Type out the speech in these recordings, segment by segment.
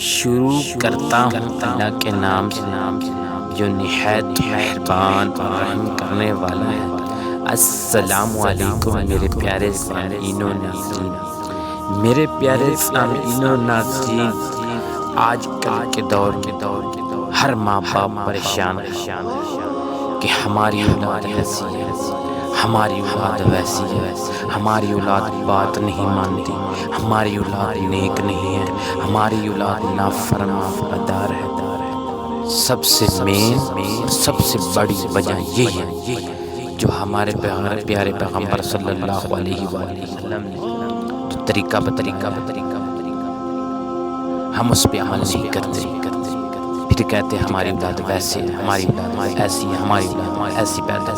شروع کرتا ہوں اللہ کے نام سے جو نہایت مہربان اور رحم کرنے والا ہے۔ السلام علیکم میرے پیارے سامعین و ناظرین، میرے پیارے سامعین و ناظرین، آج کل کے دور ہر ماں باپ پریشان ہے کہ ہماری اولاد ایسی ہے، ہماری اولاد ویسی ہے، ہماری اولاد بات نہیں مانتی، ہماری اولاد نیک نہیں ہے، ہماری اولاد نافرمان ہے۔ سب سے سب سے بڑی وجہ یہ ہے جو ہمارے پیارے پیغمبر صلی اللہ علیہ وآلہ وسلم نے جو طریقہ ہم اس پہ عمل نہیں کرتے، پھر کہتے ہماری اولاد ویسے ہے، ہماری اولاد ایسی ہے، ہماری اولاد ایسی پیدا،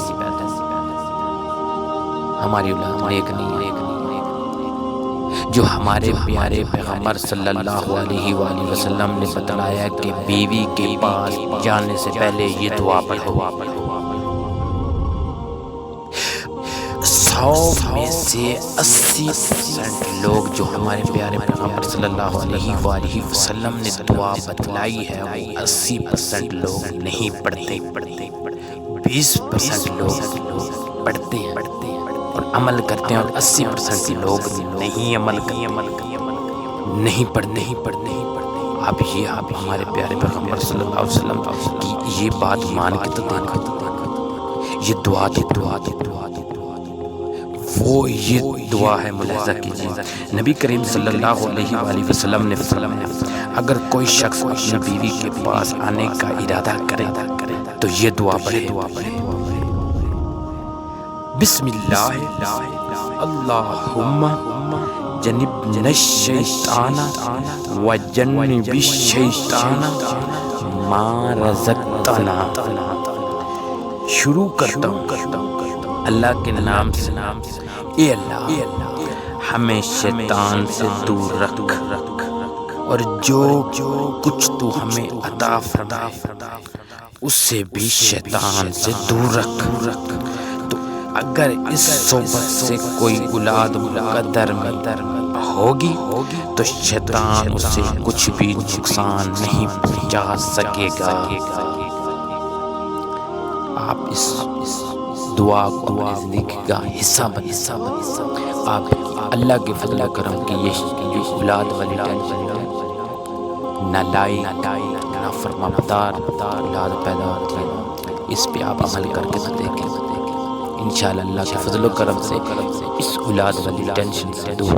ہماری اولاد نیک نہیں ہے۔ جو ہمارے پیارے پیغمبر صلی اللہ علیہ وآلہ وسلم نے بتلایا کہ بیوی کے پاس جانے سے پہلے یہ دعا پڑھو۔ 100 میں سے 80% لوگ جو ہمارے پیارے پیغمبر صلی اللہ علیہ وآلہ وسلم نے دعا بتلائی ہے وہ 80% لوگ نہیں پڑھتے، 20% لوگ پڑھتے ہیں اور عمل کرتے ہیں، اور 80% لوگ نہیں عمل کرتے، نہیں پڑھتے۔ اب ہمارے پیارے پیغمبر صلی اللہ علیہ وسلم کی یہ بات مان کے تو دیکھو، یہ دعا وہ یہ دعا ہے، ملاحظہ کیجیے۔ نبی کریم صلی اللہ علیہ وآلہ وسلم نے فرمایا اگر کوئی شخص اپنی بیوی کے پاس آنے کا ارادہ کرے تو یہ دعا پڑھے، بسم اللہ اللہم جنبنا الشیطان وجنب الشیطان ما رزقتنا۔ شروع کرتا ہوں اللہ کے نام سے، اے اللہ ہمیں شیطان سے دور رکھ، اور جو کچھ تو ہمیں عطا فرمائے اس سے بھی شیطان سے دور رکھ۔ تو اگر اس صحبت سے کوئی اولاد مقدر میں ہوگی تو شیطان اسے کچھ بھی نقصان نہیں پہنچا سکے گا۔ آپ اس دعا کو زندگی کا حصہ بن، آپ اللہ کے فضل و کرم کی یہ اولاد والی ٹینشن نہ لائی نہ فرما بردار اولاد پیدا ہوتی ہے، اس پہ آپ عمل کر کے دیکھیں، انشاءاللہ اللہ کے فضل و کرم سے اس اولاد والی ٹینشن سے دور